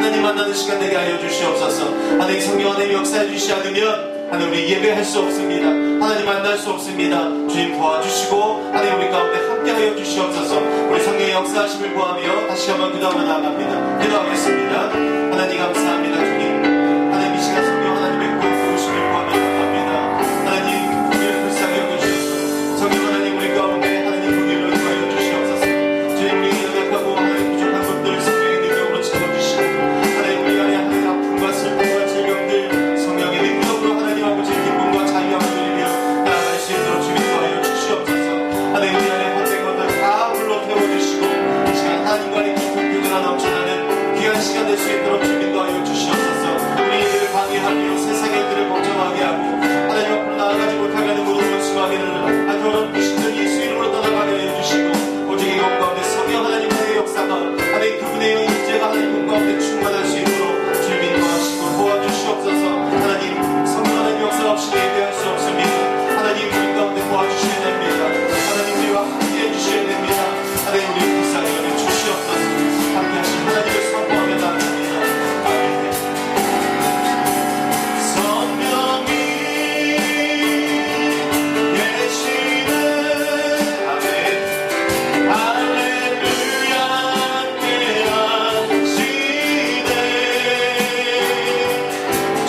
하나님 만나는 시간 되게 하여 주시옵소서. 하나님 성령 하나님 역사해 주시지 않으면 하나님 우리 예배할 수 없습니다. 하나님 만날 수 없습니다. 주님 도와주시고 하나님 우리 가운데 함께하여 주시옵소서. 우리 성령의 역사하심을 구하며 다시 한번 기도하며 나아갑니다. 기도하겠습니다. 하나님 감사합니다. 주님 하나님 이 시간 성령 하나님의 도우심을 구하며 나아갑니다. 하나님 우리를 불쌍히 여겨주셔서 성령 하나님 우리 가운데 하나님 긍휼을 구하여 주시옵소서. 주님 우리 연약하고 하나님 부족한 것들 성령의 능력으로 채워주시고 하나님 우리 안에 하나님 아픔과 슬픔과 질병들 성령의 능력으로 하나님 아버지의 기쁨과 자유함을 누리며 나아갈 수 있도록 주님 도와여 주시옵소서. 하나님 우리 안에 헛된 것들 다 불러 태워주시고 이 시간 하나님과의 깊은 교제가 넘쳐나는 귀한 시간 될 수 있도록 주님 도와여 주시옵소서. 우리 일들을 방해하며 세상의 일들을 걱정하게 하고 하나님 앞으로 나아가지 못하게 하는 모든 원수마귀를 그런 귀신들 예수 이름으로 떠나가게 해주시고 오직 이 온 가운데 성령 하나님의 역사가 하나님 그분의 임재가 하나님 온 가운데 충만할 수 있도록 주님 인도하시고 도와주시옵소서. 하나님 성령 하나님 역사 없이 예배할 수 없습니다. 하나님 우리 가운데 도와주셔야 됩니다. 하나님 우리와 함께 해주셔야 됩니다. 하나님 우리 불쌍히 여겨주시옵소서. 함께 하신 하나님을 선포하며 나아갑니다. 아멘. 성령이 계시네. 아멘. 할렐루야 함께하시네.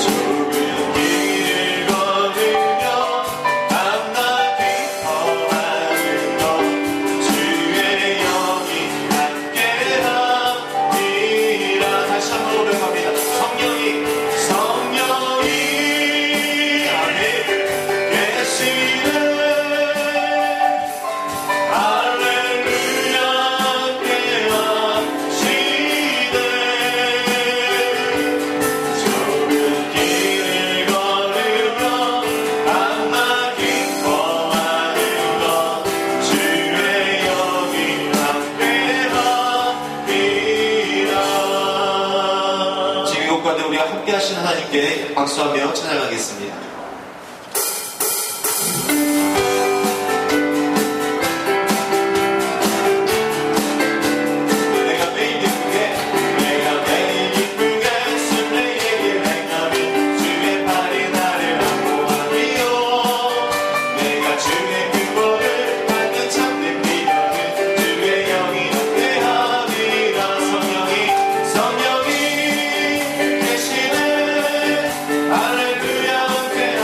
좁은 길을 걸으며 밤낮 기뻐하는 것 주의 영이 함께하리라. 다시 한번 고백합니다. 성령이 아멘 계시네. 할렐루야 함께하시네. 좁은 길을 걸으며 밤낮 기뻐하는 것 주의 영이 함께하리라. 지금 이곳 가운데 우리가 함께 하신 하나님께 박수하며 찬양하겠습니다. 내가 매일 기쁘게 술래에게 행하며 주의 팔이 나를 안보하리요. 내가 주의 근본을 받는 참된 믿음은 주의 영이 함께하리라. 성령이 계시네. 할렐루야 함께하시네.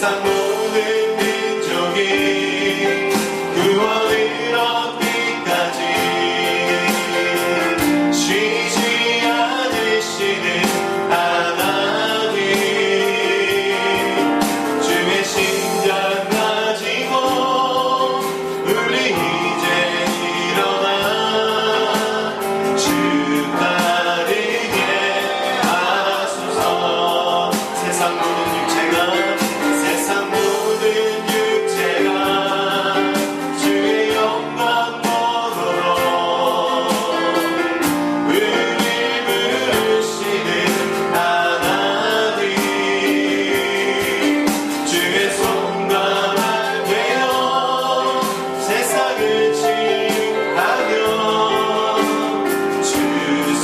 세상 모든 민족이 구원을 얻기까지 쉬지 않으시는 하나님, 주의 심장 가지고 우리 이제 일어나 주 따르게 하소서. 세상 모든 육체가 주의 영광 보도록 우리 부르시는 하나님, 주의 손과 발 되어 세상을 치유하며 주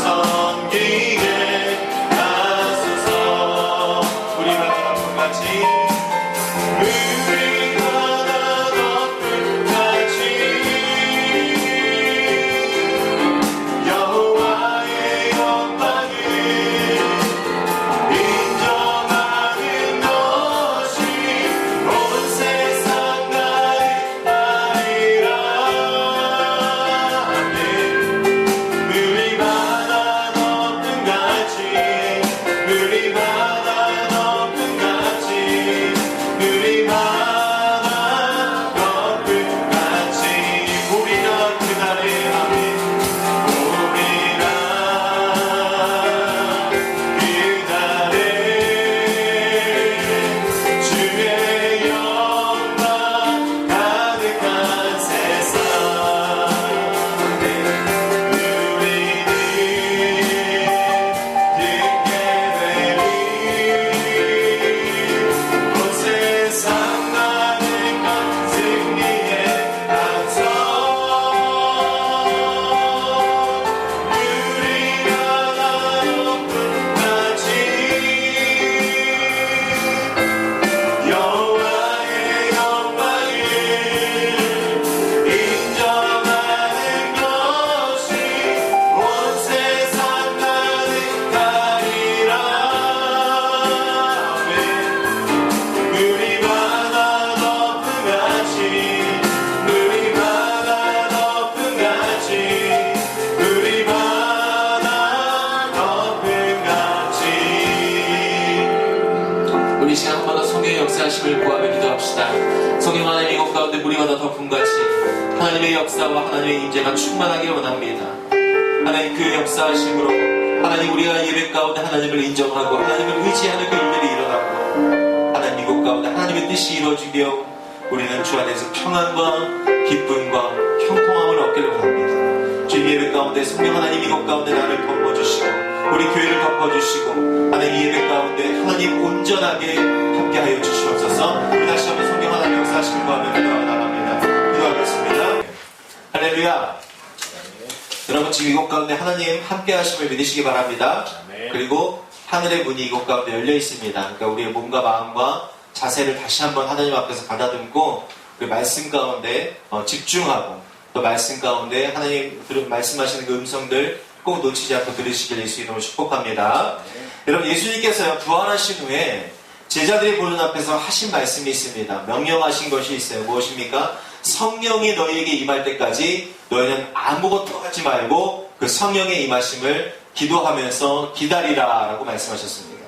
섬기게 하소서. 우리가 같이 역사하심을 구하며 기도합시다. 성령 하나님 이곳 가운데 물이마다 덮음같이 하나님의 역사와 하나님의 임재가 충만하길 원합니다. 하나님 그 역사하심으로 하나님 우리가 예배 가운데 하나님을 인정하고 하나님을 의지하는 그 일들이 일어나고 하나님 이곳 가운데 하나님의 뜻이 이루어지며 우리는 주 안에서 평안과 기쁨과 형통함을 얻기를 원합니다. 주 예배 가운데 성령 하나님 이곳 가운데 나를 덮어주시고 우리 교회를 덮어주시고 하나님 이 예배 가운데 하나님 온전하게 함께하여 주시옵소서. 우리 다시 한번 성령 하나님 역사하시길 구하며 기도하며 나갑니다. 기도하겠습니다. 할렐루야. 여러분 지금 이곳 가운데 하나님 함께하심을 믿으시기 바랍니다. 그리고 하늘의 문이 이곳 가운데 열려 있습니다. 그러니까 우리의 몸과 마음과 자세를 다시 한번 하나님 앞에서 가다듬고 그 말씀 가운데 집중하고 또 말씀 가운데 하나님 말씀하시는 그 음성들 꼭 놓치지 않고 들으시길 예수 이름으로 축복합니다. 여러분 예수님께서요 부활하신 후에 제자들이 보는 앞에서 하신 말씀이 있습니다. 명령하신 것이 있어요. 무엇입니까? 성령이 너희에게 임할 때까지 너희는 아무것도 하지 말고 그 성령의 임하심을 기도하면서 기다리라 라고 말씀하셨습니다.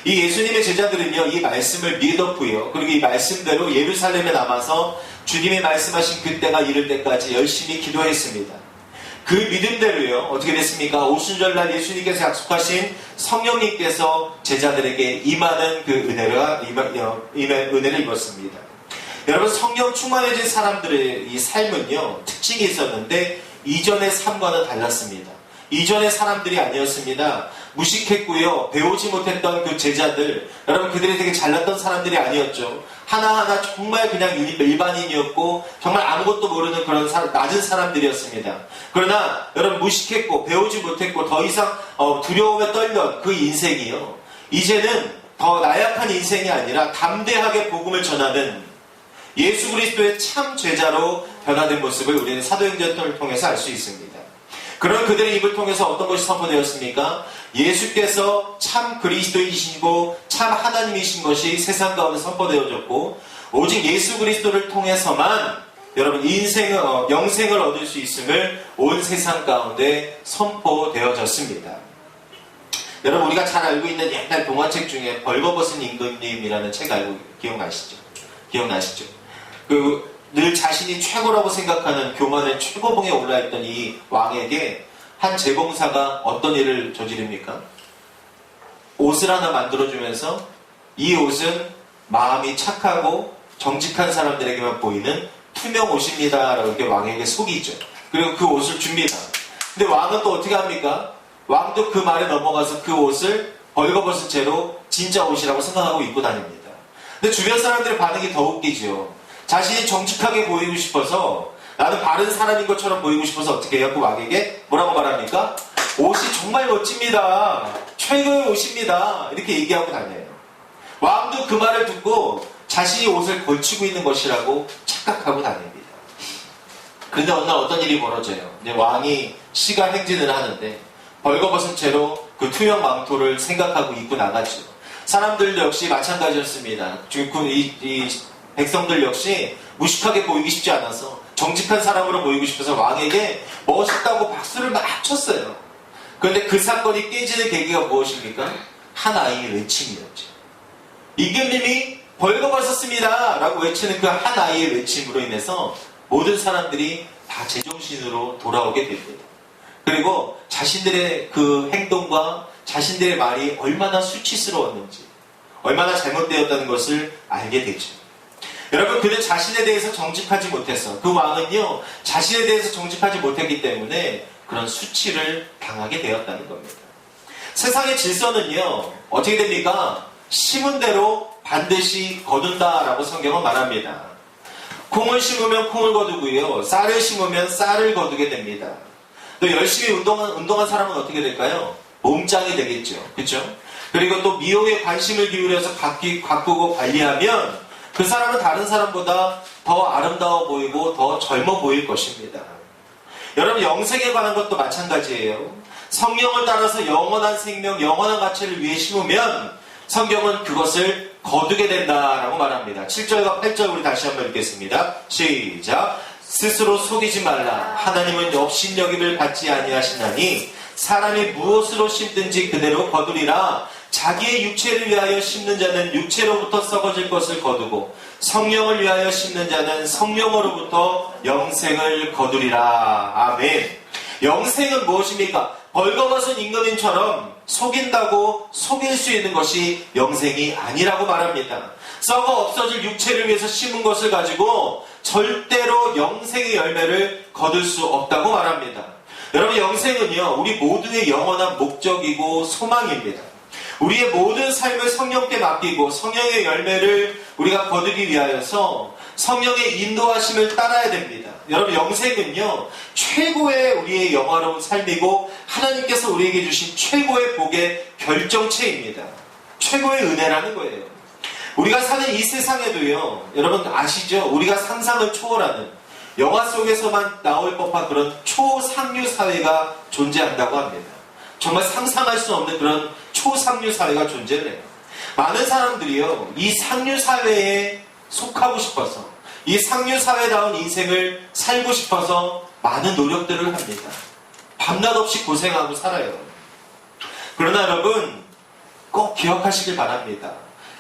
이 예수님의 제자들은요 이 말씀을 믿었고요 그리고 이 말씀대로 예루살렘에 남아서 주님의 말씀하신 그때가 이를 때까지 열심히 기도했습니다. 그 믿음대로요 어떻게 됐습니까? 오순절날 예수님께서 약속하신 성령님께서 제자들에게 임하는 그 은혜를 입었습니다. 여러분 성령 충만해진 사람들의 이 삶은요 특징이 있었는데 이전의 삶과는 달랐습니다. 이전의 사람들이 아니었습니다. 무식했고요 배우지 못했던 그 제자들 여러분 그들이 되게 잘났던 사람들이 아니었죠. 하나하나 정말 그냥 일반인이었고 정말 아무것도 모르는 그런 낮은 사람들이었습니다. 그러나 여러분 무식했고 배우지 못했고 더 이상 두려움에 떨던 그 인생이요 이제는 더 나약한 인생이 아니라 담대하게 복음을 전하는 예수 그리스도의 참 제자로 변화된 모습을 우리는 사도행전을 통해서 알 수 있습니다. 그런 그들의 입을 통해서 어떤 것이 선포되었습니까? 예수께서 참 그리스도이시고 참 하나님이신 것이 세상 가운데 선포되어졌고, 오직 예수 그리스도를 통해서만 여러분 영생을 얻을 수 있음을 온 세상 가운데 선포되어졌습니다. 여러분, 우리가 잘 알고 있는 옛날 동화책 중에 벌거벗은 임금님이라는 책 기억나시죠? 늘 자신이 최고라고 생각하는 교만의 최고봉에 올라있던 이 왕에게 한 재봉사가 어떤 일을 저지릅니까? 옷을 하나 만들어주면서 이 옷은 마음이 착하고 정직한 사람들에게만 보이는 투명 옷입니다 라고 이렇게 왕에게 속이죠. 그리고 그 옷을 줍니다. 근데 왕은 또 어떻게 합니까? 왕도 그 말에 넘어가서 그 옷을 벌거벗은 채로 진짜 옷이라고 생각하고 입고 다닙니다. 근데 주변 사람들의 반응이 더 웃기죠. 자신이 정직하게 보이고 싶어서, 나는 바른 사람인 것처럼 보이고 싶어서 어떻게 해요? 그 왕에게 뭐라고 말합니까? 옷이 정말 멋집니다. 최고의 옷입니다. 이렇게 얘기하고 다녀요. 왕도 그 말을 듣고 자신이 옷을 걸치고 있는 것이라고 착각하고 다닙니다. 그런데 어느 날 어떤 일이 벌어져요. 이제 왕이 시가 행진을 하는데 벌거벗은 채로 그 투명 망토를 생각하고 입고 나가죠. 사람들 역시 마찬가지였습니다. 지금 이 백성들 역시 무식하게 보이기 쉽지 않아서 정직한 사람으로 보이고 싶어서 왕에게 멋있다고 박수를 막 쳤어요. 그런데 그 사건이 깨지는 계기가 무엇입니까? 한 아이의 외침이었죠. 임금님이 벌거벗었습니다 라고 외치는 그 한 아이의 외침으로 인해서 모든 사람들이 다 제정신으로 돌아오게 됩니다. 그리고 자신들의 그 행동과 자신들의 말이 얼마나 수치스러웠는지, 얼마나 잘못되었다는 것을 알게 되죠. 여러분, 그는 자신에 대해서 정직하지 못해서, 그 왕은요 자신에 대해서 정직하지 못했기 때문에 그런 수치를 당하게 되었다는 겁니다. 세상의 질서는요 어떻게 됩니까? 심은 대로 반드시 거둔다라고 성경은 말합니다. 콩을 심으면 콩을 거두고요, 쌀을 심으면 쌀을 거두게 됩니다. 또 열심히 운동한 사람은 어떻게 될까요? 몸짱이 되겠죠. 그렇죠? 그리고 또 미용에 관심을 기울여서 가꾸고 관리하면 그 사람은 다른 사람보다 더 아름다워 보이고 더 젊어 보일 것입니다. 여러분, 영생에 관한 것도 마찬가지예요. 성령을 따라서 영원한 생명, 영원한 가치를 위해 심으면 성경은 그것을 거두게 된다라고 말합니다. 7절과 8절 우리 다시 한번 읽겠습니다. 시작. 스스로 속이지 말라. 하나님은 업신여김을 받지 아니하시나니 사람이 무엇으로 심든지 그대로 거두리라. 자기의 육체를 위하여 심는 자는 육체로부터 썩어질 것을 거두고 성령을 위하여 심는 자는 성령으로부터 영생을 거두리라. 아멘. 영생은 무엇입니까? 벌거벗은 임금님처럼 속인다고 속일 수 있는 것이 영생이 아니라고 말합니다. 썩어 없어질 육체를 위해서 심은 것을 가지고 절대로 영생의 열매를 거둘 수 없다고 말합니다. 여러분, 영생은요 우리 모두의 영원한 목적이고 소망입니다. 우리의 모든 삶을 성령께 맡기고 성령의 열매를 우리가 거두기 위하여서 성령의 인도하심을 따라야 됩니다. 여러분, 영생은요 최고의 우리의 영화로운 삶이고 하나님께서 우리에게 주신 최고의 복의 결정체입니다. 최고의 은혜라는 거예요. 우리가 사는 이 세상에도요, 여러분 아시죠? 우리가 상상을 초월하는, 영화 속에서만 나올 법한 그런 초상류 사회가 존재한다고 합니다. 정말 상상할 수 없는 그런 초상류 사회가 존재를 해요. 많은 사람들이요 이 상류 사회에 속하고 싶어서, 이 상류 사회다운 인생을 살고 싶어서 많은 노력들을 합니다. 밤낮 없이 고생하고 살아요. 그러나 여러분, 꼭 기억하시길 바랍니다.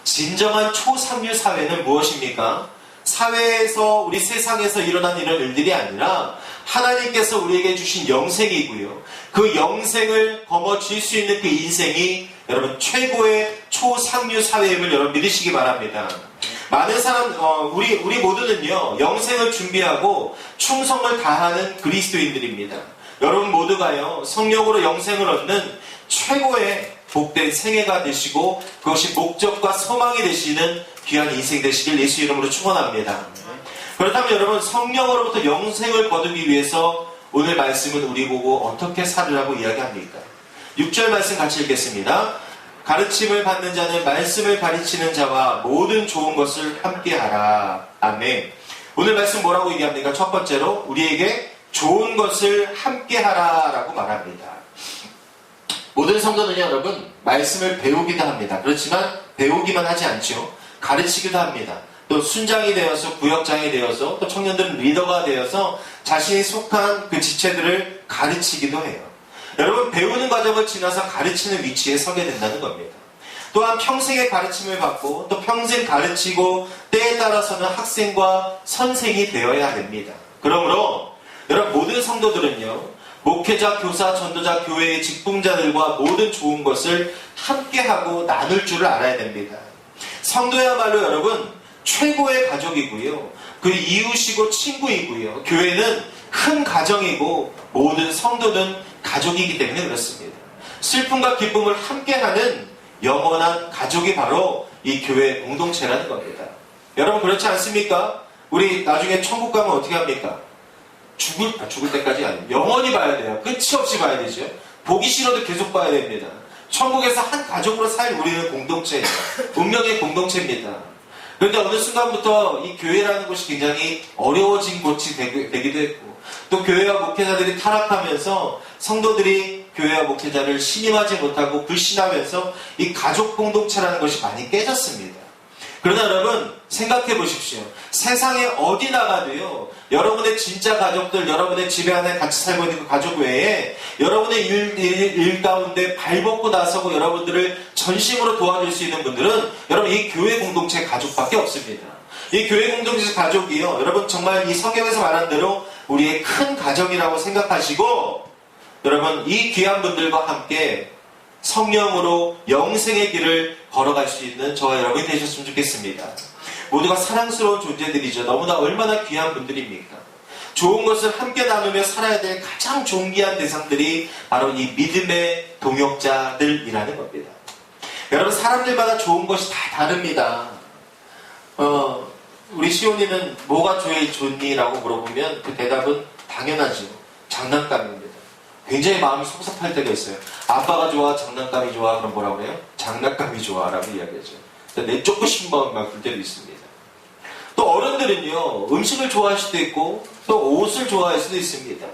진정한 초상류 사회는 무엇입니까? 사회에서, 우리 세상에서 일어난 이런 일들이 아니라 하나님께서 우리에게 주신 영생이고요, 그 영생을 거머쥘 수 있는 그 인생이 여러분 최고의 초상류 사회임을 여러분 믿으시기 바랍니다. 많은 사람, 우리 모두는요 영생을 준비하고 충성을 다하는 그리스도인들입니다. 여러분 모두가요 성령으로 영생을 얻는 최고의 복된 생애가 되시고 그것이 목적과 소망이 되시는 귀한 인생 되시길 예수 이름으로 축원합니다. 그렇다면 여러분, 성령으로부터 영생을 거두기 위해서 오늘 말씀은 우리 보고 어떻게 살으라고 이야기합니까? 6절 말씀 같이 읽겠습니다. 가르침을 받는 자는 말씀을 가르치는 자와 모든 좋은 것을 함께하라. 아멘. 오늘 말씀 뭐라고 얘기합니까? 첫 번째로 우리에게 좋은 것을 함께하라라고 말합니다. 모든 성도는요, 여러분, 말씀을 배우기도 합니다. 그렇지만 배우기만 하지 않죠. 가르치기도 합니다. 또 순장이 되어서, 구역장이 되어서, 또 청년들은 리더가 되어서 자신이 속한 그 지체들을 가르치기도 해요. 여러분, 배우는 과정을 지나서 가르치는 위치에 서게 된다는 겁니다. 또한 평생의 가르침을 받고 또 평생 가르치고 때에 따라서는 학생과 선생이 되어야 됩니다. 그러므로 여러분, 모든 성도들은요, 목회자, 교사, 전도자, 교회의 직분자들과 모든 좋은 것을 함께하고 나눌 줄을 알아야 됩니다. 성도야말로 여러분, 최고의 가족이고요, 그 이웃이고 친구이고요, 교회는 큰 가정이고 모든 성도는 가족이기 때문에 그렇습니다. 슬픔과 기쁨을 함께하는 영원한 가족이 바로 이 교회 공동체라는 겁니다. 여러분, 그렇지 않습니까? 우리 나중에 천국 가면 어떻게 합니까? 죽을 때까지 아니에요. 영원히 봐야 돼요. 끝이 없이 봐야 되죠. 보기 싫어도 계속 봐야 됩니다. 천국에서 한 가족으로 살 우리는 공동체예요. 운명의 공동체입니다. 그런데 어느 순간부터 이 교회라는 곳이 굉장히 어려워진 곳이 되기도 했고, 또 교회와 목회자들이 타락하면서 성도들이 교회와 목회자를 신임하지 못하고 불신하면서 이 가족 공동체라는 것이 많이 깨졌습니다. 그러나 여러분, 생각해 보십시오. 세상에 어디 나가도요, 여러분의 진짜 가족들, 여러분의 집에 안에 같이 살고 있는 그 가족 외에 여러분의 일 가운데 발벗고 나서고 여러분들을 전심으로 도와줄 수 있는 분들은 여러분, 이 교회 공동체 가족밖에 없습니다. 이 교회 공동체 가족이요, 여러분, 정말 이 성경에서 말한 대로 우리의 큰 가정이라고 생각하시고, 여러분, 이 귀한 분들과 함께 성령으로 영생의 길을 걸어갈 수 있는 저와 여러분이 되셨으면 좋겠습니다. 모두가 사랑스러운 존재들이죠. 너무나 얼마나 귀한 분들입니까? 좋은 것을 함께 나누며 살아야 될 가장 존귀한 대상들이 바로 이 믿음의 동역자들이라는 겁니다. 여러분, 사람들마다 좋은 것이 다 다릅니다. 우리 시온이는 뭐가 제일 좋니? 라고 물어보면 그 대답은 당연하죠. 장난감입니다. 굉장히 마음이 섭섭할 때가 있어요. 아빠가 좋아, 장난감이 좋아, 그럼 뭐라고 그래요? 장난감이 좋아 라고 이야기하죠. 내쫓고 싶은 마음이 막 들 때도 있습니다. 또 어른들은요, 음식을 좋아할 수도 있고 또 옷을 좋아할 수도 있습니다.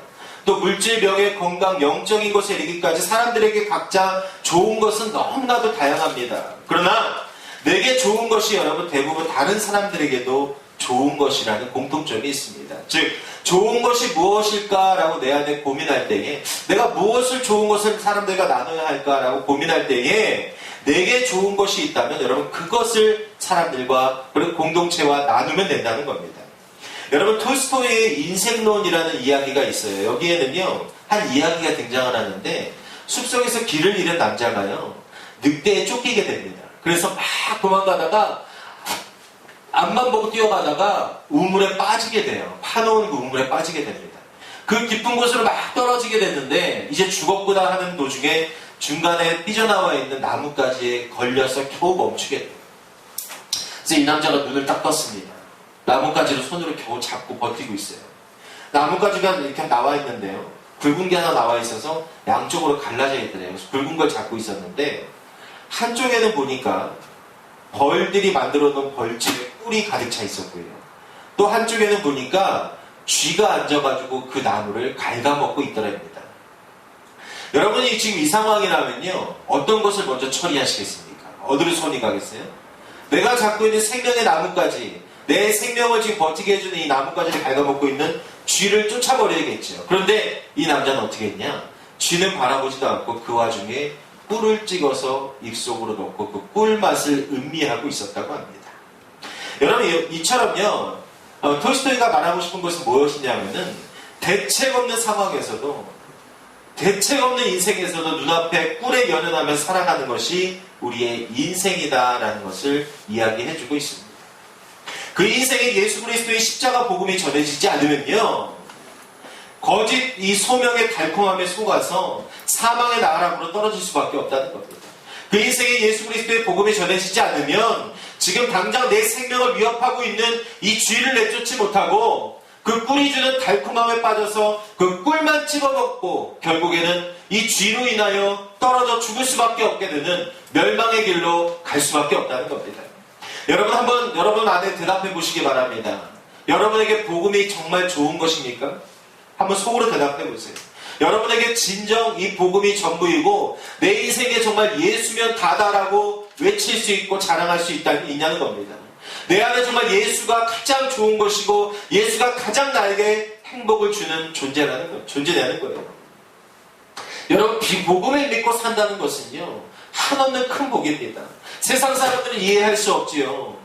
또 물질, 명예, 건강, 영적인 것에 이르기까지 사람들에게 각자 좋은 것은 너무나도 다양합니다. 그러나 내게 좋은 것이 여러분 대부분 다른 사람들에게도 좋은 것이라는 공통점이 있습니다. 즉, 좋은 것이 무엇일까라고 내 안에 고민할 때에, 내가 무엇을 좋은 것을 사람들과 나눠야 할까라고 고민할 때에 내게 좋은 것이 있다면 여러분, 그것을 사람들과 그리고 공동체와 나누면 된다는 겁니다. 여러분, 톨스토이의 인생론이라는 이야기가 있어요. 여기에는요, 한 이야기가 등장을 하는데, 숲속에서 길을 잃은 남자가요, 늑대에 쫓기게 됩니다. 그래서 막 도망가다가 앞만 보고 뛰어가다가 우물에 빠지게 돼요. 파놓은 그 우물에 빠지게 됩니다. 그 깊은 곳으로 막 떨어지게 됐는데 이제 죽었구나 하는 도중에 중간에 삐져나와 있는 나뭇가지에 걸려서 겨우 멈추게 돼요. 그래서 이 남자가 눈을 딱 떴습니다. 나뭇가지를 손으로 겨우 잡고 버티고 있어요. 나뭇가지가 이렇게 나와 있는데요, 굵은 게 하나 나와 있어서 양쪽으로 갈라져 있더래요. 그래서 굵은 걸 잡고 있었는데 한쪽에는 보니까 벌들이 만들어 놓은 벌집에 꿀이 가득 차 있었고요. 또 한쪽에는 보니까 쥐가 앉아가지고 그 나무를 갉아먹고 있더랍니다. 여러분이 지금 이 상황이라면요, 어떤 것을 먼저 처리하시겠습니까? 어디로 손이 가겠어요? 내가 잡고 있는 생명의 나뭇가지, 내 생명을 지금 버티게 해주는 이 나뭇가지를 갉아먹고 있는 쥐를 쫓아버려야겠죠. 그런데 이 남자는 어떻게 했냐? 쥐는 바라보지도 않고 그 와중에 꿀을 찍어서 입속으로 넣고 그 꿀맛을 음미하고 있었다고 합니다. 여러분, 이처럼요, 톨스토이가 말하고 싶은 것은 무엇이냐면은, 대책 없는 상황에서도, 대책 없는 인생에서도 눈앞에 꿀에 연연하며 살아가는 것이 우리의 인생이다라는 것을 이야기해주고 있습니다. 그 인생에 예수 그리스도의 십자가 복음이 전해지지 않으면요, 거짓 이 소명의 달콤함에 속아서 사망의 나락으로 떨어질 수밖에 없다는 겁니다. 그 인생에 예수 그리스도의 복음이 전해지지 않으면 지금 당장 내 생명을 위협하고 있는 이 쥐를 내쫓지 못하고 그 꿀이 주는 달콤함에 빠져서 그 꿀만 집어먹고 결국에는 이 쥐로 인하여 떨어져 죽을 수밖에 없게 되는 멸망의 길로 갈 수밖에 없다는 겁니다. 여러분, 한번 여러분 안에 대답해 보시기 바랍니다. 여러분에게 복음이 정말 좋은 것입니까? 한번 속으로 대답해 보세요. 여러분에게 진정 이 복음이 전부이고 내 인생에 정말 예수면 다다라고 외칠 수 있고 자랑할 수 있냐는 겁니다. 내 안에 정말 예수가 가장 좋은 것이고 예수가 가장 나에게 행복을 주는 존재라는 거예요. 여러분, 복음을 믿고 산다는 것은요, 한없는 큰 복입니다. 세상 사람들은 이해할 수 없지요.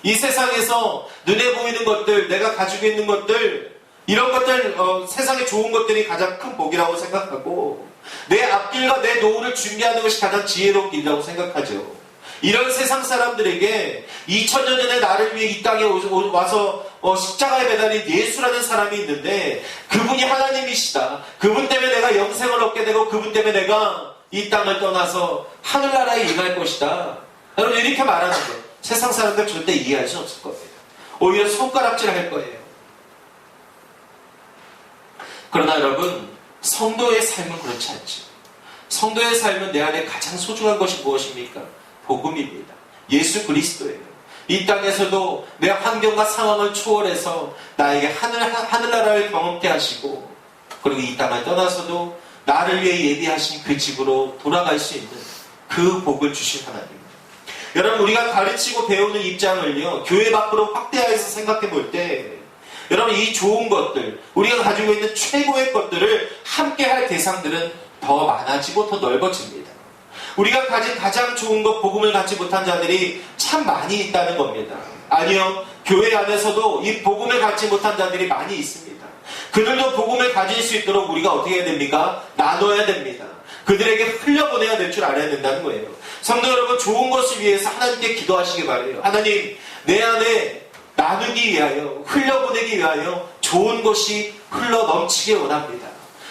이 세상에서 눈에 보이는 것들, 내가 가지고 있는 것들, 이런 것들, 세상에 좋은 것들이 가장 큰 복이라고 생각하고 내 앞길과 내 노후를 준비하는 것이 가장 지혜로운 길이라고 생각하죠. 이런 세상 사람들에게 2000년 전에 나를 위해 이 땅에 와서 십자가에 매달린 예수라는 사람이 있는데 그분이 하나님이시다. 그분 때문에 내가 영생을 얻게 되고 그분 때문에 내가 이 땅을 떠나서 하늘나라에 임할 것이다. 여러분, 이렇게 말하는 거 세상 사람들 절대 이해할 수 없을 겁니다. 오히려 손가락질할 거예요. 그러나 여러분, 성도의 삶은 그렇지 않죠. 성도의 삶은 내 안에 가장 소중한 것이 무엇입니까? 복음입니다. 예수 그리스도예요. 이 땅에서도 내 환경과 상황을 초월해서 나에게 하늘나라를 경험케 하시고 그리고 이 땅을 떠나서도 나를 위해 예비하신 그 집으로 돌아갈 수 있는 그 복을 주신 하나님. 여러분, 우리가 가르치고 배우는 입장을요, 교회 밖으로 확대해서 생각해 볼 때 여러분, 이 좋은 것들, 우리가 가지고 있는 최고의 것들을 함께 할 대상들은 더 많아지고 더 넓어집니다. 우리가 가진 가장 좋은 것, 복음을 갖지 못한 자들이 참 많이 있다는 겁니다. 아니요, 교회 안에서도 이 복음을 갖지 못한 자들이 많이 있습니다. 그들도 복음을 가질 수 있도록 우리가 어떻게 해야 됩니까? 나눠야 됩니다. 그들에게 흘려보내야 될 줄 알아야 된다는 거예요. 성도 여러분, 좋은 것을 위해서 하나님께 기도하시기 바라요. 하나님, 내 안에 나누기 위하여, 흘려보내기 위하여 좋은 것이 흘러 넘치게 원합니다.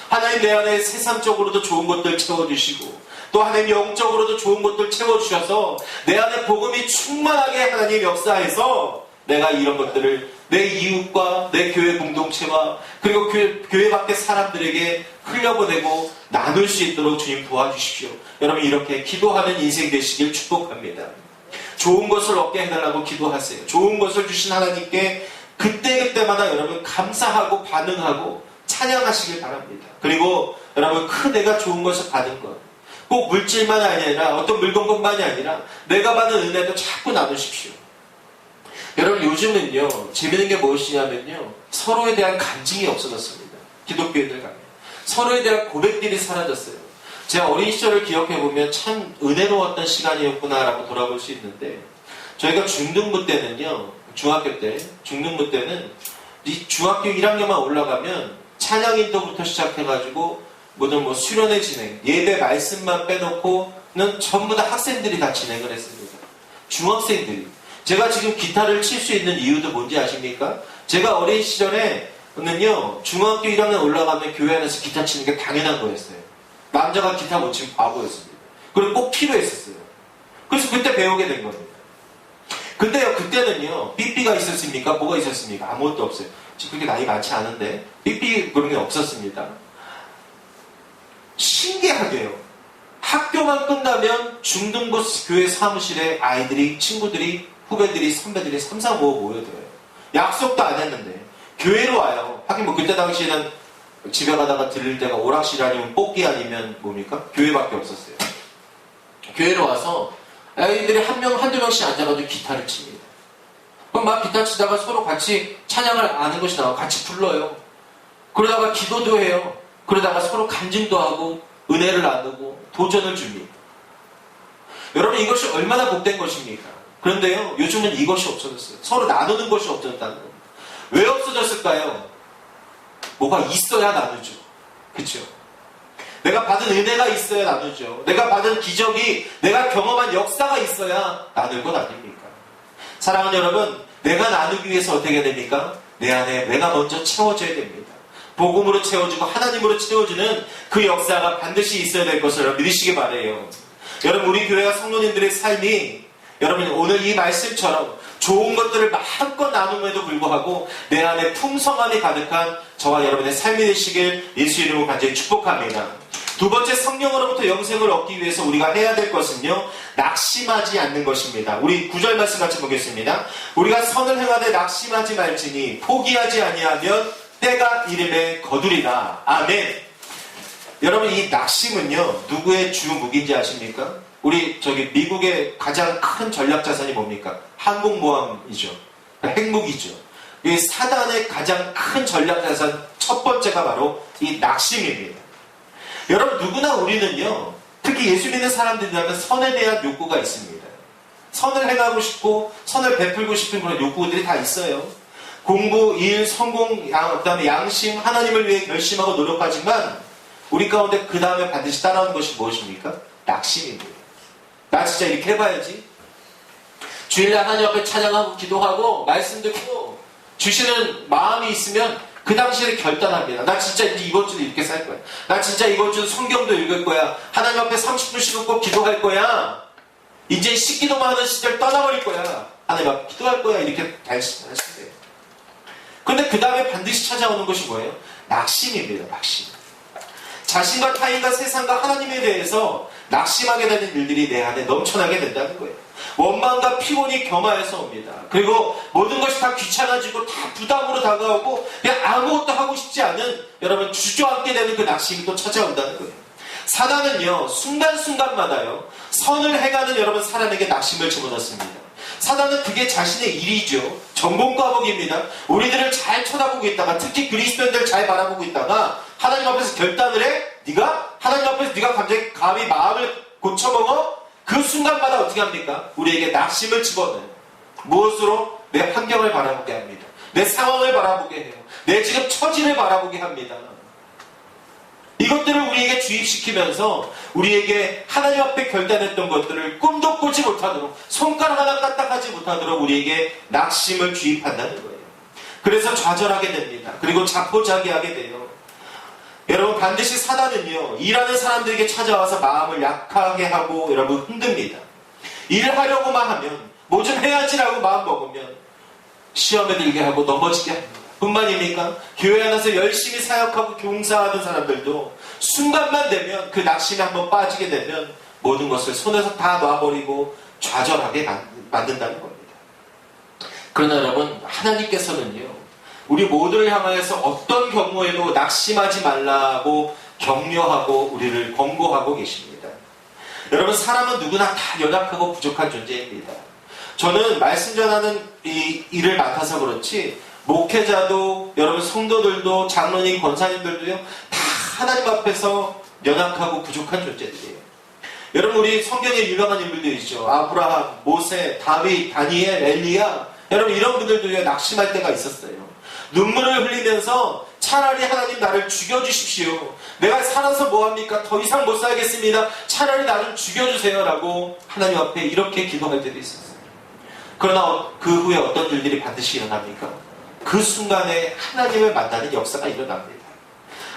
하나님, 내 안에 세상적으로도 좋은 것들 채워주시고 또 하나님 영적으로도 좋은 것들 채워주셔서 내 안에 복음이 충만하게 하나님 역사해서 내가 이런 것들을 내 이웃과 내 교회 공동체와 그리고 교회 밖의 사람들에게 흘려보내고 나눌 수 있도록 주님 도와주십시오. 여러분, 이렇게 기도하는 인생 되시길 축복합니다. 좋은 것을 얻게 해달라고 기도하세요. 좋은 것을 주신 하나님께 그때그때마다 여러분 감사하고 반응하고 찬양하시길 바랍니다. 그리고 여러분, 내가 좋은 것을 받은 것, 꼭 물질만 아니라 어떤 물건뿐만이 아니라 내가 받은 은혜도 자꾸 나누십시오. 여러분, 요즘은요, 재밌는 게 무엇이냐면요, 서로에 대한 간증이 없어졌습니다. 기독교인들 가면 서로에 대한 고백들이 사라졌어요. 제 어린 시절을 기억해보면 참 은혜로웠던 시간이었구나라고 돌아볼 수 있는데, 저희가 중등부 때는요, 중학교 때는 이 중학교 1학년만 올라가면 찬양 인도부터 시작해가지고 모든 수련회 진행, 예배 말씀만 빼놓고는 전부 다 학생들이 다 진행을 했습니다. 중학생들이. 제가 지금 기타를 칠 수 있는 이유도 뭔지 아십니까? 제가 어린 시절에는요, 중학교 1학년 올라가면 교회 안에서 기타 치는 게 당연한 거였어요. 남자가 기타 못 치면 바보였습니다. 그리고 꼭 필요했었어요. 그래서 그때 배우게 된 겁니다. 근데요, 그때는요, 삐삐가 있었습니까? 뭐가 있었습니까? 아무것도 없어요. 지금 그렇게 나이 많지 않은데 삐삐 그런 게 없었습니다. 신기하게요, 학교만 끝나면 중등부 교회 사무실에 아이들이, 친구들이, 후배들이, 선배들이 3, 4, 5 모여들어요. 약속도 안 했는데 교회로 와요. 하긴 그때 당시에는 집에 가다가 들릴 때가 오락실 아니면 뽑기 아니면 뭡니까? 교회밖에 없었어요. 교회로 와서 아이들이 한두 명씩 앉아가지고 기타를 칩니다. 그럼 막 기타 치다가 서로 같이 찬양을 아는 것이 나와 같이 불러요. 그러다가 기도도 해요. 그러다가 서로 간증도 하고 은혜를 나누고 도전을 줍니다. 여러분, 이것이 얼마나 복된 것입니까? 그런데요, 요즘은 이것이 없어졌어요. 서로 나누는 것이 없어졌다는 겁니다. 왜 없어졌을까요? 뭐가 있어야 나누죠. 그렇죠? 내가 받은 은혜가 있어야 나누죠. 내가 받은 기적이, 내가 경험한 역사가 있어야 나눌 것 아닙니까? 사랑하는 여러분, 내가 나누기 위해서 어떻게 해야 됩니까? 내 안에 내가 먼저 채워져야 됩니다. 복음으로 채워주고 하나님으로 채워주는 그 역사가 반드시 있어야 될 것을 믿으시기 바라요. 여러분, 우리 교회와 성도님들의 삶이 여러분 오늘 이 말씀처럼 좋은 것들을 마음껏 나눔에도 불구하고 내 안에 풍성함이 가득한 저와 여러분의 삶이 되시길 예수 이름으로 간절히 축복합니다. 두 번째, 성령으로부터 영생을 얻기 위해서 우리가 해야 될 것은요, 낙심하지 않는 것입니다. 우리 9절 말씀 같이 보겠습니다. 우리가 선을 행하되 낙심하지 말지니 포기하지 아니하면 때가 이름에 거두리라. 아멘. 여러분, 이 낙심은요, 누구의 주 무기인지 아십니까? 우리 미국의 가장 큰 전략 자산이 뭡니까? 항공모함이죠. 핵무기죠. 이 사단의 가장 큰 전략 자산 첫 번째가 바로 이 낙심입니다. 여러분, 누구나 우리는요, 특히 예수 믿는 사람들이라면 선에 대한 욕구가 있습니다. 선을 행하고 싶고 선을 베풀고 싶은 그런 욕구들이 다 있어요. 공부, 일, 성공, 그다음에 양심, 하나님을 위해 결심하고 노력하지만 우리 가운데 그 다음에 반드시 따라오는 것이 무엇입니까? 낙심입니다. 나 진짜 이렇게 해봐야지. 주일에 하나님 앞에 찬양하고 기도하고 말씀 듣고 주시는 마음이 있으면 그 당시에 결단합니다. 나 진짜 이제 이번 주도 이렇게 살 거야. 나 진짜 이번 주도 성경도 읽을 거야. 하나님 앞에 30분씩 꼭 기도할 거야. 이제 식기도만 하는 시절 떠나버릴 거야. 하나님 앞에 기도할 거야. 이렇게 말씀하시대요. 근데 그 다음에 반드시 찾아오는 것이 뭐예요? 낙심입니다. 낙심. 자신과 타인과 세상과 하나님에 대해서 낙심하게 되는 일들이 내 안에 넘쳐나게 된다는 거예요. 원망과 피곤이 겸하여서 옵니다. 그리고 모든 것이 다 귀찮아지고 다 부담으로 다가오고 그냥 아무것도 하고 싶지 않은 여러분 주저앉게 되는 그 낙심이 또 찾아온다는 거예요. 사단은요, 순간순간마다요, 선을 행하는 여러분 사람에게 낙심을 집어넣습니다. 사단은 그게 자신의 일이죠. 전공 과목입니다. 우리들을 잘 쳐다보고 있다가, 특히 그리스도인들 잘 바라보고 있다가 하나님 앞에서 결단을 해? 하나님 앞에서 네가 갑자기 감히 마음을 고쳐먹어? 그 순간마다 어떻게 합니까? 우리에게 낙심을 집어넣어요. 무엇으로? 내 환경을 바라보게 합니다. 내 상황을 바라보게 해요. 내 지금 처지를 바라보게 합니다. 이것들을 우리에게 주입시키면서 우리에게 하나님 앞에 결단했던 것들을 꿈도 꾸지 못하도록, 손가락 하나 까딱하지 못하도록 우리에게 낙심을 주입한다는 거예요. 그래서 좌절하게 됩니다. 그리고 자포자기하게 돼요. 여러분, 반드시 사단은요, 일하는 사람들에게 찾아와서 마음을 약하게 하고 여러분 흔듭니다. 일하려고만 하면 뭐 좀 해야지라고 마음 먹으면 시험에 들게 하고 넘어지게 합니다. 뿐만입니까? 교회 안에서 열심히 사역하고 봉사하는 사람들도 순간만 되면 그 낙심에 한번 빠지게 되면 모든 것을 손에서 다 놔버리고 좌절하게 만든다는 겁니다. 그러나 여러분, 하나님께서는요, 우리 모두를 향하여서 어떤 경우에도 낙심하지 말라고 격려하고 우리를 권고하고 계십니다. 여러분, 사람은 누구나 다 연약하고 부족한 존재입니다. 저는 말씀 전하는 이 일을 맡아서 그렇지 목회자도 여러분 성도들도 장로님 권사님들도요 다 하나님 앞에서 연약하고 부족한 존재들이에요. 여러분, 우리 성경에 유명한 인물들 있죠. 아브라함, 모세, 다윗, 다니엘, 엘리야. 여러분, 이런 분들도요 낙심할 때가 있었어요. 눈물을 흘리면서 차라리 하나님 나를 죽여주십시오. 내가 살아서 뭐합니까? 더 이상 못 살겠습니다. 차라리 나를 죽여주세요 라고 하나님 앞에 이렇게 기도할 때도 있었어요. 그러나 그 후에 어떤 일들이 반드시 일어납니까? 그 순간에 하나님을 만나는 역사가 일어납니다.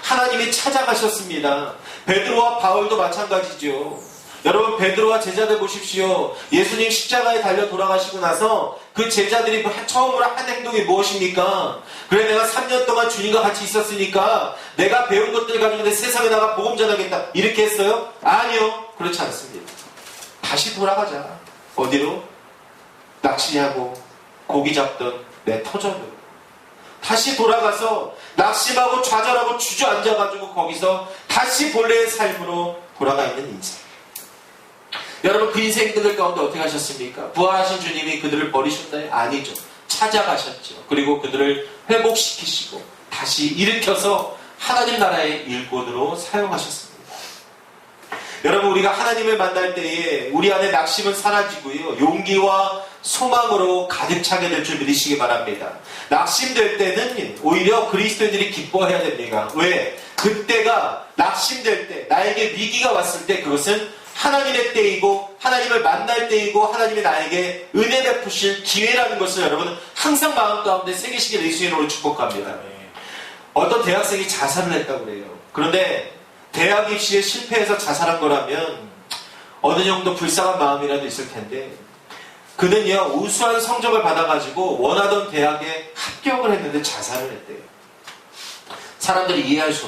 하나님이 찾아가셨습니다. 베드로와 바울도 마찬가지죠. 여러분, 베드로와 제자들 보십시오. 예수님 십자가에 달려 돌아가시고 나서 그 제자들이 처음으로 한 행동이 무엇입니까? 그래, 내가 3년 동안 주님과 같이 있었으니까 내가 배운 것들 가지고 내 세상에 나가 복음 전하겠다. 이렇게 했어요? 아니요. 그렇지 않습니다. 다시 돌아가자. 어디로? 낚시하고 고기 잡던 내 터전으로. 다시 돌아가서 낙심하고 좌절하고 주저앉아가지고 거기서 다시 본래의 삶으로 돌아가 있는 인생. 여러분, 그 인생들 가운데 어떻게 하셨습니까? 부활하신 주님이 그들을 버리셨나요? 아니죠. 찾아가셨죠. 그리고 그들을 회복시키시고 다시 일으켜서 하나님 나라의 일꾼으로 사용하셨습니다. 여러분, 우리가 하나님을 만날 때에 우리 안에 낙심은 사라지고요, 용기와 소망으로 가득 차게 될 줄 믿으시기 바랍니다. 낙심될 때는 오히려 그리스도인들이 기뻐해야 됩니다. 왜? 그때가 낙심될 때, 나에게 위기가 왔을 때 그것은 하나님의 때이고 하나님을 만날 때이고 하나님이 나에게 은혜 베푸실 기회라는 것을 여러분 항상 마음 가운데 새기시길 예수의 이름으로 축복합니다. 어떤 대학생이 자살을 했다고 그래요. 그런데 대학 입시에 실패해서 자살한 거라면 어느 정도 불쌍한 마음이라도 있을 텐데, 그는요 우수한 성적을 받아가지고 원하던 대학에 합격을 했는데 자살을 했대요. 사람들이 이해할 수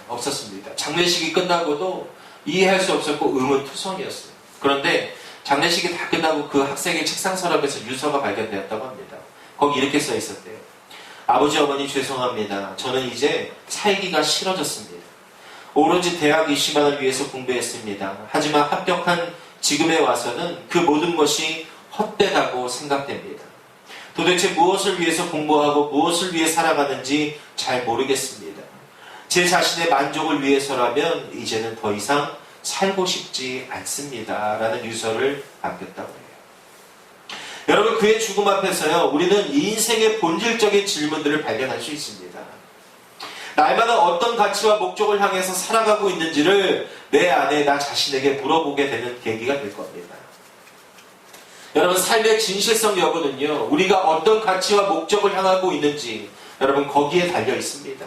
없었습니다. 장례식이 끝나고도 이해할 수 없었고 의문투성이었어요. 그런데 장례식이 다 끝나고 그 학생의 책상 서랍에서 유서가 발견되었다고 합니다. 거기 이렇게 써 있었대요. 아버지 어머니 죄송합니다. 저는 이제 살기가 싫어졌습니다. 오로지 대학 입시만을 위해서 공부했습니다. 하지만 합격한 지금에 와서는 그 모든 것이 헛되다고 생각됩니다. 도대체 무엇을 위해서 공부하고 무엇을 위해 살아가는지 잘 모르겠습니다. 제 자신의 만족을 위해서라면 이제는 더 이상 살고 싶지 않습니다. 라는 유서를 남겼다고 해요. 여러분, 그의 죽음 앞에서요, 우리는 인생의 본질적인 질문들을 발견할 수 있습니다. 날마다 어떤 가치와 목적을 향해서 살아가고 있는지를 내 안에 나 자신에게 물어보게 되는 계기가 될 겁니다. 여러분, 삶의 진실성 여부는요, 우리가 어떤 가치와 목적을 향하고 있는지 여러분 거기에 달려 있습니다.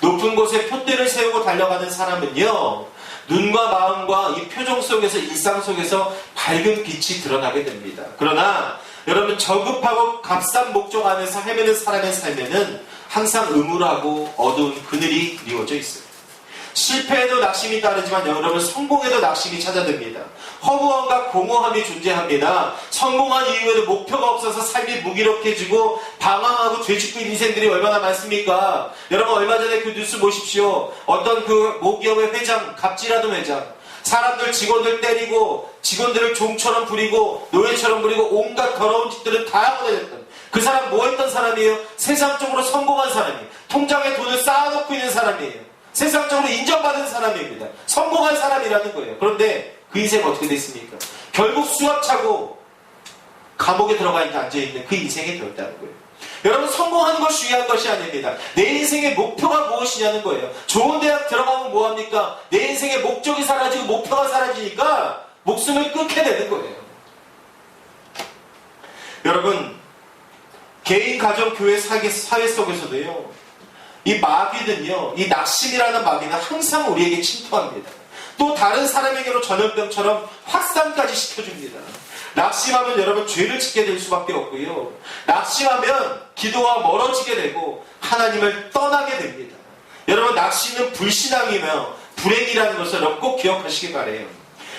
높은 곳에 표대를 세우고 달려가는 사람은요, 눈과 마음과 이 표정 속에서, 일상 속에서 밝은 빛이 드러나게 됩니다. 그러나 여러분, 저급하고 값싼 목적 안에서 헤매는 사람의 삶에는 항상 음울하고 어두운 그늘이 그리워져 있어요. 실패에도 낙심이 따르지만 여러분, 성공에도 낙심이 찾아듭니다. 허무함과 공허함이 존재합니다. 성공한 이후에도 목표가 없어서 삶이 무기력해지고 방황하고 죄짓고 인생들이 얼마나 많습니까? 여러분, 얼마 전에 그 뉴스 보십시오. 어떤 그 모기업의 회장, 갑질하던 회장, 사람들, 직원들 때리고 직원들을 종처럼 부리고 노예처럼 부리고 온갖 더러운 짓들을 다 하고 다녔던 그 사람, 뭐 했던 사람이에요? 세상적으로 성공한 사람이에요. 통장에 돈을 쌓아놓고 있는 사람이에요. 세상적으로 인정받은 사람입니다. 성공한 사람이라는 거예요. 그런데 그 인생 어떻게 됐습니까? 결국 수압차고 감옥에 들어가 앉아있는 그 인생이 되었다는 거예요. 여러분, 성공하는 것이 중요한 것이 아닙니다. 내 인생의 목표가 무엇이냐는 거예요. 좋은 대학 들어가면 뭐합니까? 내 인생의 목적이 사라지고 목표가 사라지니까 목숨을 끊게 되는 거예요. 여러분, 개인, 가정, 교회, 사회 속에서도요, 이 마귀는요, 이 낙심이라는 마귀는 항상 우리에게 침투합니다. 또 다른 사람에게로 전염병처럼 확산까지 시켜줍니다. 낙심하면 여러분, 죄를 짓게 될 수밖에 없고요. 낙심하면 기도와 멀어지게 되고 하나님을 떠나게 됩니다. 여러분, 낙심은 불신앙이며 불행이라는 것을 여러분 꼭 기억하시기 바래요.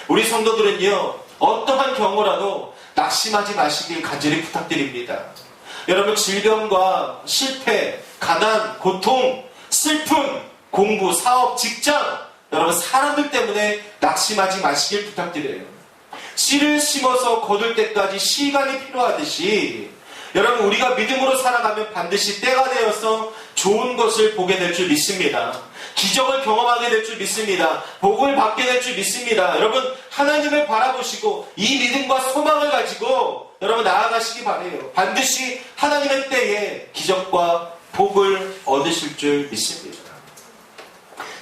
우리 성도들은요, 어떠한 경우라도 낙심하지 마시길 간절히 부탁드립니다. 여러분, 질병과 실패, 가난, 고통, 슬픔, 공부, 사업, 직장, 여러분, 사람들 때문에 낙심하지 마시길 부탁드려요. 씨를 심어서 거둘 때까지 시간이 필요하듯이 여러분, 우리가 믿음으로 살아가면 반드시 때가 되어서 좋은 것을 보게 될 줄 믿습니다. 기적을 경험하게 될 줄 믿습니다. 복을 받게 될 줄 믿습니다. 여러분, 하나님을 바라보시고 이 믿음과 소망을 가지고 여러분 나아가시기 바라요. 반드시 하나님의 때에 기적과 복을 얻으실 줄 믿습니다.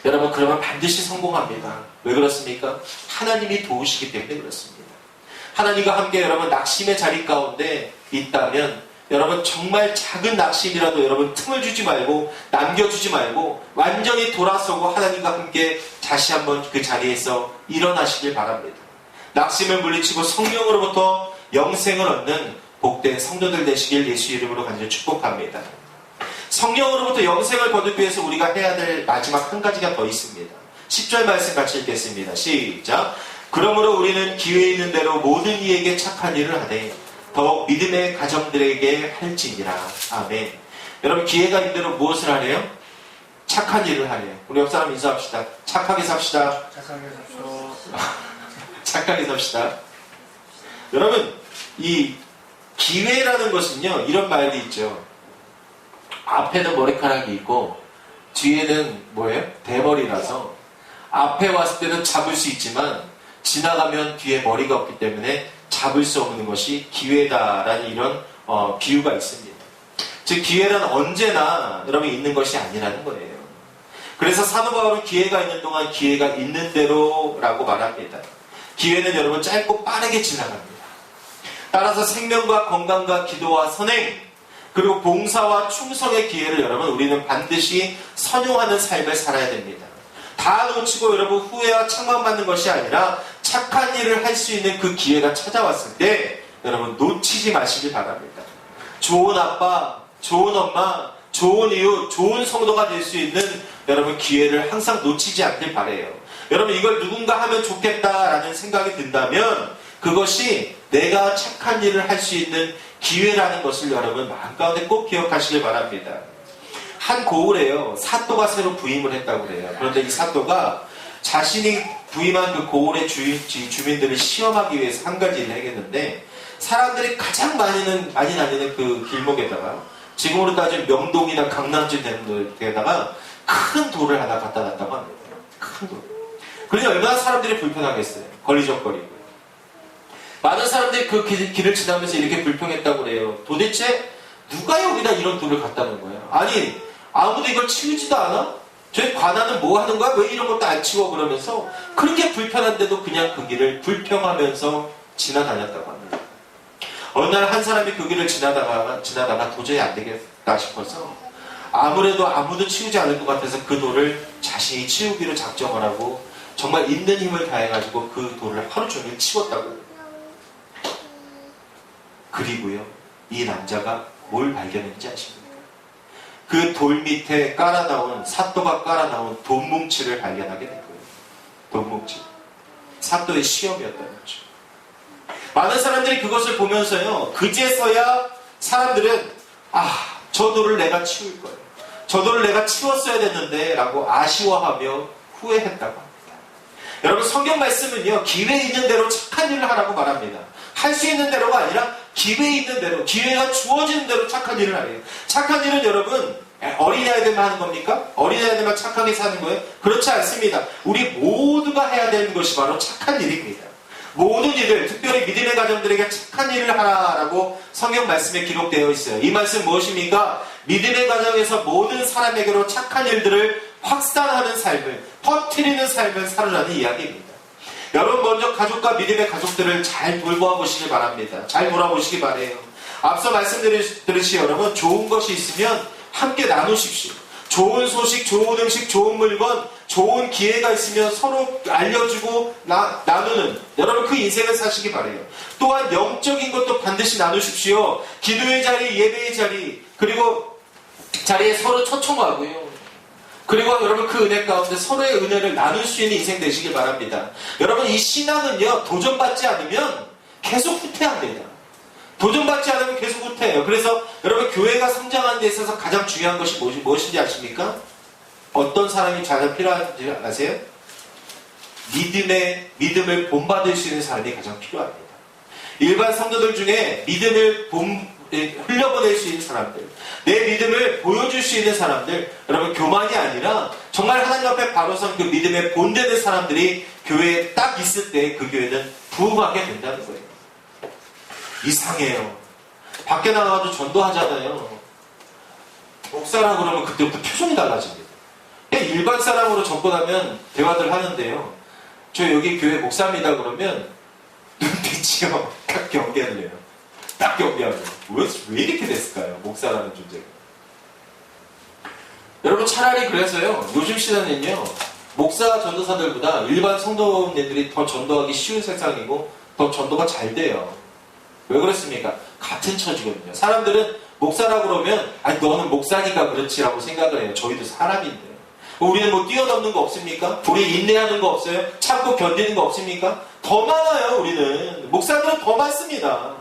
여러분, 그러면 반드시 성공합니다. 왜 그렇습니까? 하나님이 도우시기 때문에 그렇습니다. 하나님과 함께 여러분 낙심의 자리 가운데 있다면 여러분, 정말 작은 낙심이라도 여러분 틈을 주지 말고 남겨주지 말고 완전히 돌아서고 하나님과 함께 다시 한번 그 자리에서 일어나시길 바랍니다. 낙심을 물리치고 성령으로부터 영생을 얻는 복된 성도들 되시길 예수 이름으로 간절히 축복합니다. 성령으로부터 영생을 거두기 위해서 우리가 해야 될 마지막 한 가지가 더 있습니다. 10절 말씀 같이 읽겠습니다. 시작. 그러므로 우리는 기회 있는 대로 모든 이에게 착한 일을 하되 더욱 믿음의 가정들에게 할지니라. 아멘. 여러분, 기회가 있는 대로 무엇을 하래요? 착한 일을 하래요. 우리 옆 사람 인사합시다. 착하게 삽시다. 착하게 삽시다. 착하게 삽시다. 여러분, 이 기회라는 것은요, 이런 말도 있죠. 앞에는 머리카락이 있고 뒤에는 뭐예요? 대머리라서 앞에 왔을 때는 잡을 수 있지만 지나가면 뒤에 머리가 없기 때문에 잡을 수 없는 것이 기회다라는 이런 비유가 있습니다. 즉, 기회란 언제나 여러분 있는 것이 아니라는 거예요. 그래서 사도 바울은 기회가 있는 동안 기회가 있는 대로라고 말합니다. 기회는 여러분 짧고 빠르게 지나갑니다. 따라서 생명과 건강과 기도와 선행, 그리고 봉사와 충성의 기회를 여러분 우리는 반드시 선용하는 삶을 살아야 됩니다. 다 놓치고 여러분 후회와 책망받는 것이 아니라 착한 일을 할 수 있는 그 기회가 찾아왔을 때 여러분 놓치지 마시길 바랍니다. 좋은 아빠, 좋은 엄마, 좋은 이웃, 좋은 성도가 될 수 있는 여러분 기회를 항상 놓치지 않길 바라요. 여러분, 이걸 누군가 하면 좋겠다라는 생각이 든다면 그것이 내가 착한 일을 할 수 있는 기회라는 것을 여러분 마음 가운데 꼭 기억하시길 바랍니다. 한 고을에요, 사또가 새로 부임을 했다고 그래요. 그런데 이 사또가 자신이 부임한 그 고을의 주민들을 시험하기 위해서 한 가지 일을 하겠는데, 사람들이 가장 많이 다니는 그 길목에다가, 지금으로 따지면 명동이나 강남쯤 되는 데다가 큰 돌을 하나 갖다 놨다고 합니다. 큰 돌. 그러니 얼마나 사람들이 불편하겠어요. 걸리적거리고. 많은 사람들이 그 길을 지나면서 이렇게 불평했다고 그래요. 도대체 누가 여기다 이런 돌을 갖다 놓은 거예요? 아니, 아무도 이걸 치우지도 않아? 저희 관아는 뭐 하는 거야? 왜 이런 것도 안 치워? 그러면서 그렇게 불편한데도 그냥 그 길을 불평하면서 지나다녔다고 합니다. 어느 날 한 사람이 그 길을 지나다가 도저히 안 되겠다 싶어서, 아무래도 아무도 치우지 않을 것 같아서 그 돌을 자신이 치우기로 작정을 하고 정말 있는 힘을 다해가지고 그 돌을 하루 종일 치웠다고. 그리고요, 이 남자가 뭘 발견했는지 아십니까? 그 돌 밑에 사또가 깔아나온 돈뭉치를 발견하게 된 거예요. 돈뭉치. 사또의 시험이었다는 거죠. 많은 사람들이 그것을 보면서요, 그제서야 사람들은 저 돌을 내가 치울 거예요. 저 돌을 내가 치웠어야 됐는데 라고 아쉬워하며 후회했다고 합니다. 여러분, 성경 말씀은요, 기회 있는 대로 착한 일을 하라고 말합니다. 할 수 있는 대로가 아니라 기회 있는 대로, 기회가 주어지는 대로 착한 일을 하래요. 착한 일은 여러분, 어린아이들만 하는 겁니까? 어린아이들만 착하게 사는 거예요? 그렇지 않습니다. 우리 모두가 해야 되는 것이 바로 착한 일입니다. 모든 이들, 특별히 믿음의 가정들에게 착한 일을 하라라고 성경 말씀에 기록되어 있어요. 이 말씀 무엇입니까? 믿음의 가정에서 모든 사람에게로 착한 일들을 확산하는 삶을, 퍼뜨리는 삶을 살으라는 이야기입니다. 여러분, 먼저 가족과 믿음의 가족들을 잘 돌보아보시기 바랍니다. 잘 돌아보시기 바래요. 앞서 말씀드렸듯이 여러분, 좋은 것이 있으면 함께 나누십시오. 좋은 소식, 좋은 음식, 좋은 물건, 좋은 기회가 있으면 서로 알려주고 나누는, 여러분 그 인생을 사시기 바래요. 또한 영적인 것도 반드시 나누십시오. 기도의 자리, 예배의 자리, 그리고 자리에 서로 초청하고요. 그리고 여러분 그 은혜 가운데 서로의 은혜를 나눌 수 있는 인생 되시길 바랍니다. 여러분, 이 신앙은요, 도전받지 않으면 계속 후퇴합니다. 도전받지 않으면 계속 후퇴해요. 그래서 여러분, 교회가 성장하는 데 있어서 가장 중요한 것이 무엇인지 아십니까? 어떤 사람이 가장 필요한지 아세요? 믿음을 본받을 수 있는 사람이 가장 필요합니다. 일반 성도들 중에 믿음을 흘려보낼 수 있는 사람들, 내 믿음을 보여줄 수 있는 사람들, 여러분 교만이 아니라 정말 하나님 앞에 바로 선 그 믿음의 본되는 사람들이 교회에 딱 있을 때 그 교회는 부흥하게 된다는 거예요. 이상해요. 밖에 나가도 전도하잖아요. 목사라 그러면 그때부터 표정이 달라집니다. 그냥 일반 사람으로 접근하면 대화들 하는데요, 저 여기 교회 목사입니다 그러면 눈빛이요 딱 경계를 해요. 딱 경계하고. 왜 이렇게 됐을까요? 목사라는 존재가. 여러분, 차라리 그래서요, 요즘 시대는요, 목사 전도사들보다 일반 성도님들이 더 전도하기 쉬운 세상이고 더 전도가 잘 돼요. 왜 그렇습니까? 같은 처지거든요. 사람들은 목사라고 그러면 너는 목사니까 그렇지라고 생각을 해요. 저희도 사람인데. 우리는 뭐 뛰어넘는 거 없습니까? 우리 인내하는 거 없어요? 참고 견디는 거 없습니까? 더 많아요. 우리는. 목사들은 더 많습니다.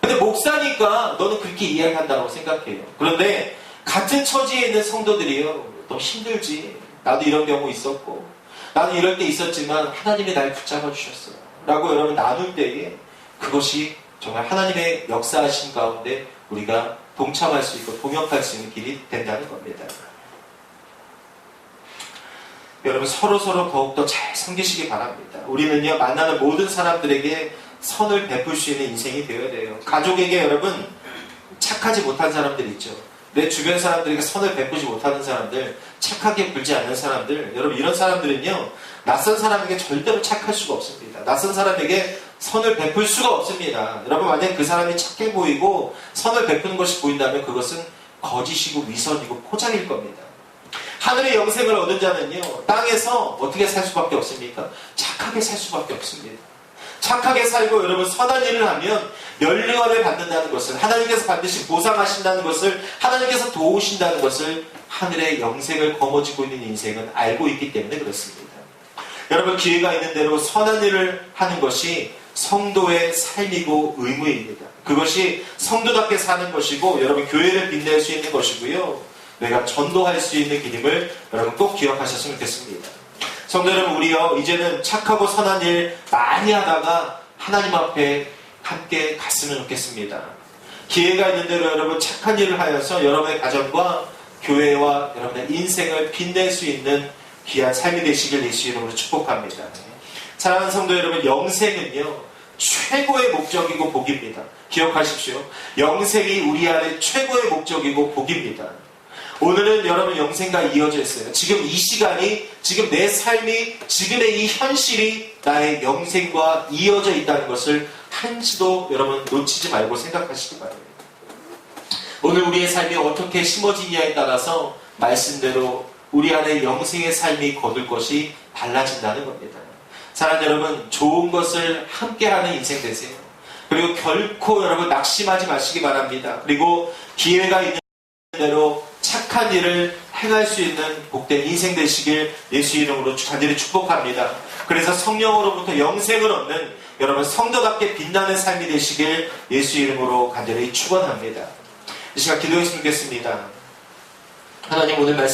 근데 목사니까 너는 그렇게 이야기한다고 생각해요. 그런데 같은 처지에 있는 성도들이요, 너 힘들지. 나도 이런 경우 있었고, 나도 이럴 때 있었지만 하나님이 날 붙잡아 주셨어요 라고 여러분 나눌 때에 그것이 정말 하나님의 역사하신 가운데 우리가 동참할 수 있고 동역할 수 있는 길이 된다는 겁니다. 여러분, 서로 더욱더 잘 섬기시기 바랍니다. 우리는요, 만나는 모든 사람들에게 선을 베풀 수 있는 인생이 되어야 돼요. 가족에게 여러분, 착하지 못한 사람들 있죠. 내 주변 사람들에게 선을 베푸지 못하는 사람들, 착하게 굴지 않는 사람들, 여러분 이런 사람들은요, 낯선 사람에게 절대로 착할 수가 없습니다. 낯선 사람에게 선을 베풀 수가 없습니다. 여러분, 만약 그 사람이 착해 보이고 선을 베푸는 것이 보인다면 그것은 거짓이고 위선이고 포장일 겁니다. 하늘의 영생을 얻은 자는요, 땅에서 어떻게 살 수밖에 없습니까? 착하게 살 수밖에 없습니다. 착하게 살고 여러분 선한 일을 하면 멸류관을 받는다는 것을, 하나님께서 반드시 보상하신다는 것을, 하나님께서 도우신다는 것을 하늘의 영생을 거머쥐고 있는 인생은 알고 있기 때문에 그렇습니다. 여러분, 기회가 있는 대로 선한 일을 하는 것이 성도의 삶이고 의무입니다. 그것이 성도답게 사는 것이고 여러분 교회를 빛낼 수 있는 것이고요. 내가 전도할 수 있는 길임을 여러분 꼭 기억하셨으면 좋겠습니다. 성도 여러분, 우리요 이제는 착하고 선한 일 많이 하다가 하나님 앞에 함께 갔으면 좋겠습니다. 기회가 있는 대로 여러분 착한 일을 하여서 여러분의 가정과 교회와 여러분의 인생을 빛낼 수 있는 귀한 삶이 되시길 예수 이름으로 축복합니다. 사랑하는 성도 여러분, 영생은요 최고의 목적이고 복입니다. 기억하십시오. 영생이 우리 안에 최고의 목적이고 복입니다. 오늘은 여러분 영생과 이어져 있어요. 지금 이 시간이, 지금 내 삶이, 지금의 이 현실이 나의 영생과 이어져 있다는 것을 한시도 여러분 놓치지 말고 생각하시기 바랍니다. 오늘 우리의 삶이 어떻게 심어지냐에 따라서 말씀대로 우리 안에 영생의 삶이 거둘 것이 달라진다는 겁니다. 사랑하는 여러분, 좋은 것을 함께하는 인생 되세요. 그리고 결코 여러분 낙심하지 마시기 바랍니다. 그리고 기회가 있는 대로 착한 일을 행할 수 있는 복된 인생 되시길 예수 이름으로 간절히 축복합니다. 그래서 성령으로부터 영생을 얻는 여러분 성도답게 빛나는 삶이 되시길 예수 이름으로 간절히 축원합니다. 이 시간 기도했으면 좋겠습니다. 하나님, 오늘 말씀